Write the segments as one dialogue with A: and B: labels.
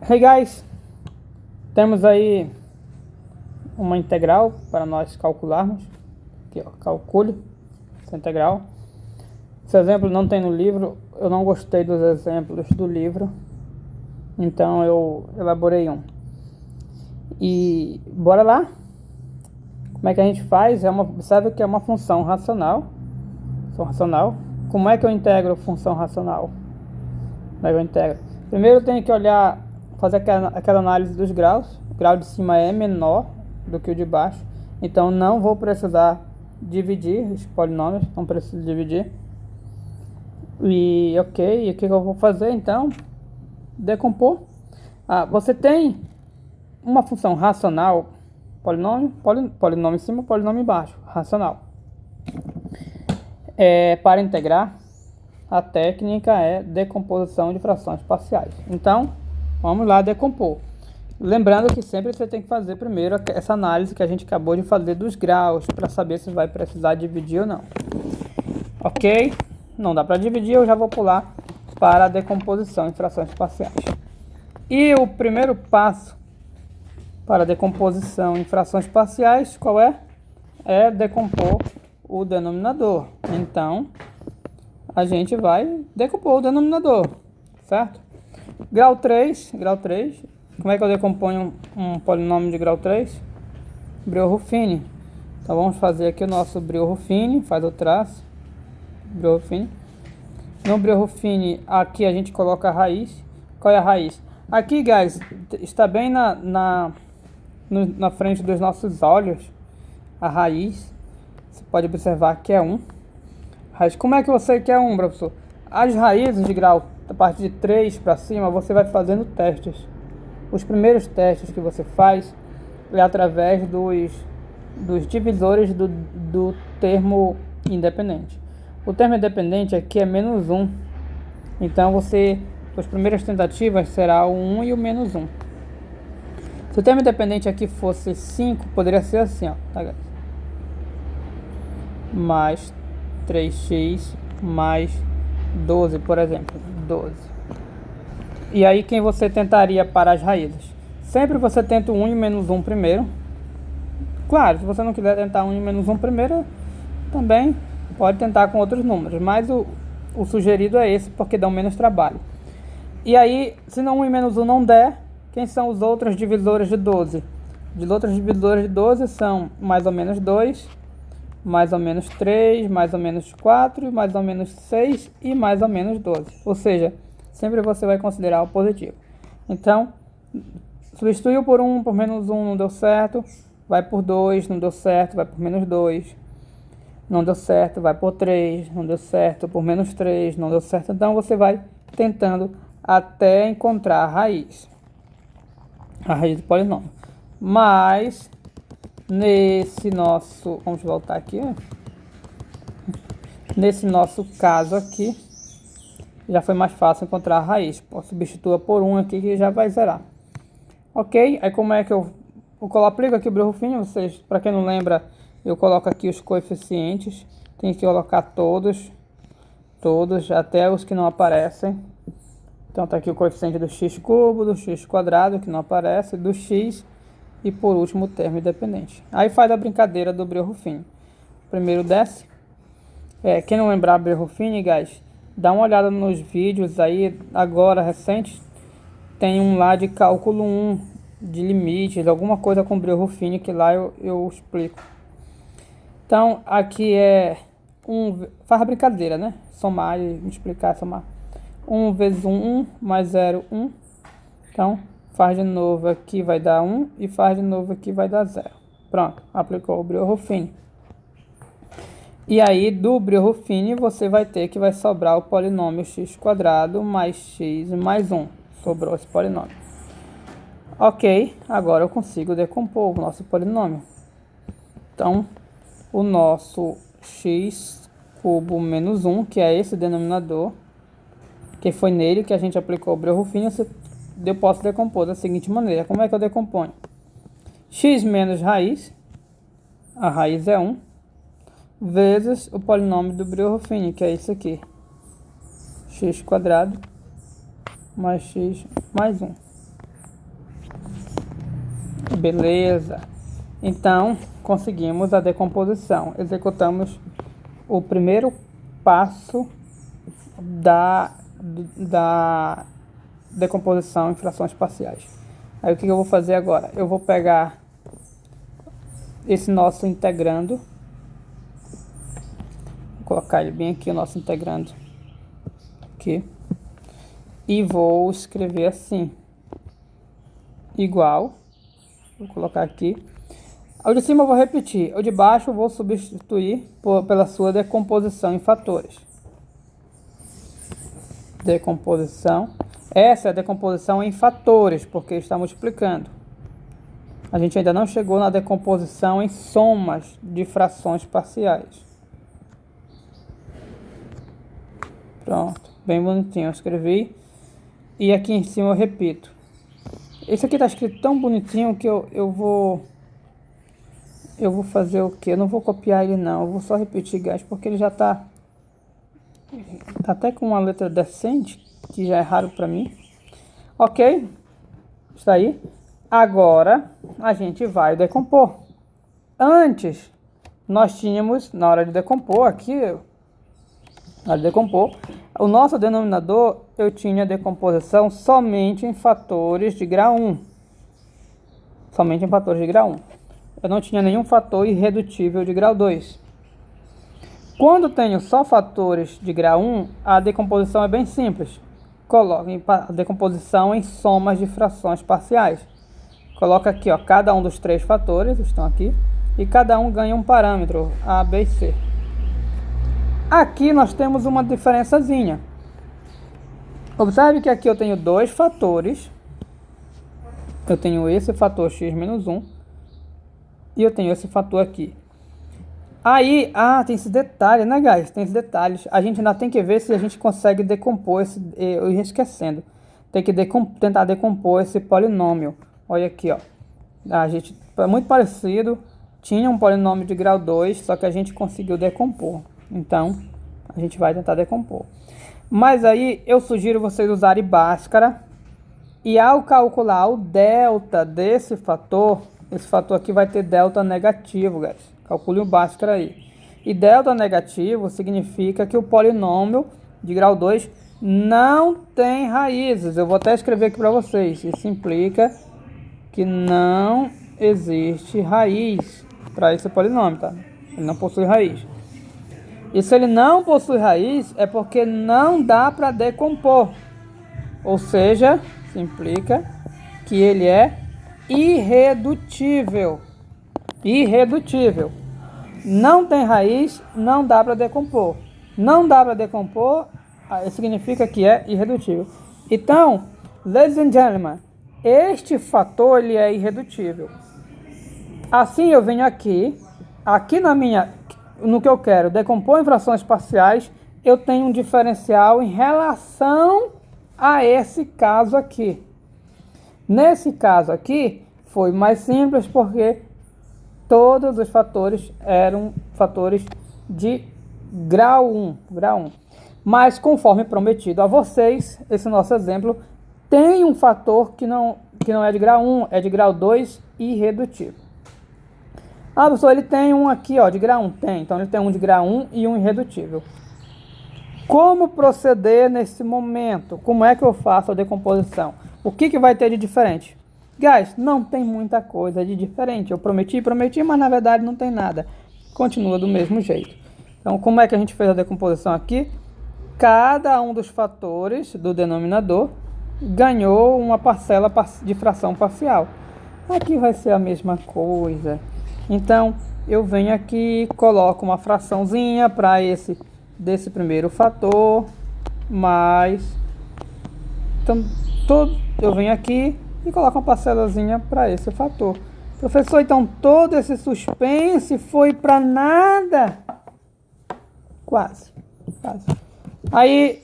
A: Hey guys, temos aí uma integral para nós calcularmos. Aqui, ó, calcule essa integral. Esse exemplo não tem no livro, eu não gostei dos exemplos do livro, então eu elaborei um. E bora lá. Como é que a gente faz? Observe que é uma função racional. Como é que eu integro função racional? Como é que eu integro? Primeiro eu tenho que olhar, fazer aquela análise dos graus. O grau de cima é menor do que o de baixo, então não vou precisar dividir os polinômios, não preciso dividir. E ok, e o que eu vou fazer então? Decompor. Você tem uma função racional, polinômio em cima, polinômio embaixo, racional. Para integrar, a técnica é decomposição de frações parciais. Então, vamos lá decompor. Lembrando que sempre você tem que fazer primeiro essa análise que a gente acabou de fazer dos graus, para saber se vai precisar dividir ou não. Ok? Não dá para dividir, eu já vou pular para a decomposição em frações parciais. E o primeiro passo para a decomposição em frações parciais, qual é? É decompor o denominador. Então, a gente vai decompor o denominador, certo? Grau 3, como é que eu decomponho um polinômio de grau 3? Breuil-Ruffini. Então vamos fazer aqui o nosso Breuil-Ruffini, faz o traço. Breuil-Ruffini. No Breuil-Ruffini, aqui a gente coloca a raiz. Qual é a raiz? Aqui, guys, está bem na frente dos nossos olhos a raiz. Você pode observar que é 1. Raiz. Como é que você quer 1, professor? As raízes de grau, a partir de 3 para cima, você vai fazendo testes. Os primeiros testes que você faz é através dos divisores do termo independente. O termo independente aqui é menos 1. Então, as primeiras tentativas será o 1 e o menos 1. Se o termo independente aqui fosse 5, poderia ser assim, ó, tá, guys? Mais 3x mais 12, por exemplo, 12. E aí quem você tentaria para as raízes? Sempre você tenta o 1 e menos 1 primeiro. Claro, se você não quiser tentar 1 e menos 1 primeiro, também pode tentar com outros números, mas o sugerido é esse, porque dá menos trabalho. E aí, se não 1 e menos 1 não der, quem são os outros divisores de 12? Os outros divisores de 12 são mais ou menos 2, mais ou menos 3, mais ou menos 4, mais ou menos 6 e mais ou menos 12. Ou seja, sempre você vai considerar o positivo. Então, substituiu por 1, por menos 1, não deu certo. Vai por 2, não deu certo, vai por menos 2. Não deu certo, vai por 3, não deu certo, por menos 3, não deu certo. Então, você vai tentando até encontrar a raiz do polinômio. Mas nesse nosso, vamos voltar aqui, nesse nosso caso aqui, já foi mais fácil encontrar a raiz. Posso substituir por 1 aqui que já vai zerar. Ok, aí como é que eu aplico aqui o Breuil-Ruffini? Vocês, para quem não lembra, eu coloco aqui os coeficientes. Tem que colocar todos, até os que não aparecem. Então tá aqui o coeficiente do x cubo, do x quadrado, que não aparece, do x e por último o termo independente. Aí faz a brincadeira do Breuil-Ruffini. Primeiro desce. Quem não lembrar Breuil-Ruffini, guys, dá uma olhada nos vídeos aí, agora recentes. Tem um lá de cálculo 1, de limites, alguma coisa com Breuil-Ruffini, que lá eu explico. Então aqui faz a brincadeira, né? Somar e explicar, somar. 1 vezes 1, mais 0, 1. Então, faz de novo aqui, vai dar 1. E faz de novo aqui, vai dar 0. Pronto, aplicou o Breuil-Ruffini. E aí, do Breuil-Ruffini, você vai ter que vai sobrar o polinômio x quadrado mais x mais 1. Sobrou esse polinômio. Ok, agora eu consigo decompor o nosso polinômio. Então, o nosso x cubo menos 1, que é esse denominador, que foi nele que a gente aplicou o Breuil-Ruffini, eu posso decompor da seguinte maneira. Como é que eu decomponho? X menos raiz, a raiz é 1, vezes o polinômio do Breuil-Ruffini, que é isso aqui. X quadrado mais x mais 1. Beleza. Então, conseguimos a decomposição. Executamos o primeiro passo da decomposição em frações parciais. Aí o que eu vou fazer agora? Eu vou pegar esse nosso integrando, vou colocar ele bem aqui, o nosso integrando aqui, e vou escrever assim, igual, vou colocar aqui. O de cima eu vou repetir, o de baixo eu vou substituir pela sua decomposição em fatores. Decomposição. Essa é a decomposição em fatores, porque está multiplicando. A gente ainda não chegou na decomposição em somas de frações parciais. Pronto, bem bonitinho, eu escrevi. E aqui em cima eu repito. Esse aqui está escrito tão bonitinho que eu vou fazer o quê? Eu não vou copiar ele não, eu vou só repetir, guys, porque ele já tá até com uma letra decente, que já é raro para mim. Ok? Está aí. Agora a gente vai decompor. Antes nós tínhamos, na hora de decompor aqui, na hora de decompor, o nosso denominador, eu tinha decomposição somente em fatores de grau 1. Somente em fatores de grau 1. Eu não tinha nenhum fator irredutível de grau 2. Quando tenho só fatores de grau 1, a decomposição é bem simples. Coloque a decomposição em somas de frações parciais. Coloca aqui, ó, cada um dos 3 fatores, estão aqui, e cada um ganha um parâmetro, A, B e C. Aqui nós temos uma diferençazinha. Observe que aqui eu tenho 2 fatores. Eu tenho esse fator x menos 1. E eu tenho esse fator aqui. Aí, tem esse detalhe, né, guys? Tem esses detalhes. A gente ainda tem que ver se a gente consegue decompor esse... Eu ia esquecendo. Tem que tentar decompor esse polinômio. Olha aqui, ó. A gente... É muito parecido. Tinha um polinômio de grau 2, só que a gente conseguiu decompor. Então, a gente vai tentar decompor. Mas aí, eu sugiro vocês usarem Bhaskara. E ao calcular o delta desse fator... Esse fator aqui vai ter delta negativo, guys. Calcule o Bhaskara aí. E delta negativo significa que o polinômio de grau 2 não tem raízes. Eu vou até escrever aqui para vocês. Isso implica que não existe raiz para esse polinômio, tá? Ele não possui raiz. E se ele não possui raiz, é porque não dá para decompor. Ou seja, isso implica que ele é irredutível. Irredutível. Não tem raiz, não dá para decompor. Não dá para decompor, significa que é irredutível. Então, ladies and gentlemen, este fator ele é irredutível. Assim eu venho aqui no que eu quero decompor em frações parciais, eu tenho um diferencial em relação a esse caso aqui. Nesse caso aqui, foi mais simples porque todos os fatores eram fatores de grau 1. Mas, conforme prometido a vocês, esse nosso exemplo tem um fator que não é de grau 1, é de grau 2 irredutível. Pessoal, ele tem um aqui, ó, de grau 1. Então ele tem um de grau 1 e um irredutível. Como proceder nesse momento? Como é que eu faço a decomposição? O que vai ter de diferente? Guys, não tem muita coisa de diferente. Eu prometi, mas na verdade não tem nada. Continua do mesmo jeito. Então, como é que a gente fez a decomposição aqui? Cada um dos fatores do denominador ganhou uma parcela de fração parcial. Aqui vai ser a mesma coisa. Então, eu venho aqui, coloco uma fraçãozinha para desse primeiro fator, mais... Então, eu venho aqui e coloco uma parcelazinha para esse fator. Professor, então todo esse suspense foi para nada? Quase. Aí,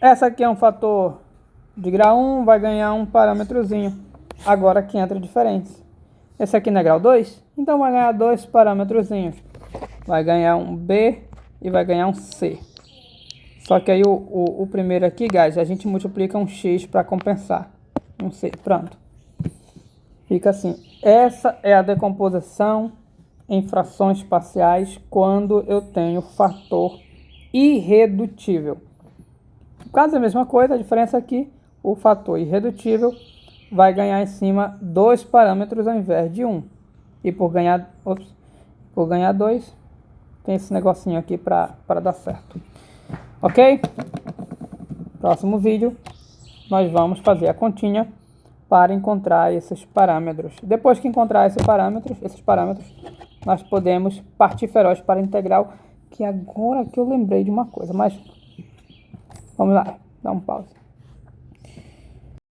A: essa aqui é um fator de grau 1, vai ganhar um parâmetrozinho. Agora aqui entra diferentes. Esse aqui não é grau 2? Então vai ganhar 2 parâmetrozinhos. Vai ganhar um B e vai ganhar um C. Só que aí o primeiro aqui, guys, a gente multiplica um X para compensar. Um C, pronto. Fica assim. Essa é a decomposição em frações parciais quando eu tenho fator irredutível. No caso é a mesma coisa, a diferença aqui, o fator irredutível vai ganhar em cima 2 parâmetros ao invés de 1. E por ganhar 2, tem esse negocinho aqui para dar certo. Ok? Próximo vídeo, nós vamos fazer a continha para encontrar esses parâmetros. Depois que encontrar esses parâmetros, nós podemos partir feroz para a integral, que agora que eu lembrei de uma coisa, mas vamos lá, dá um pause.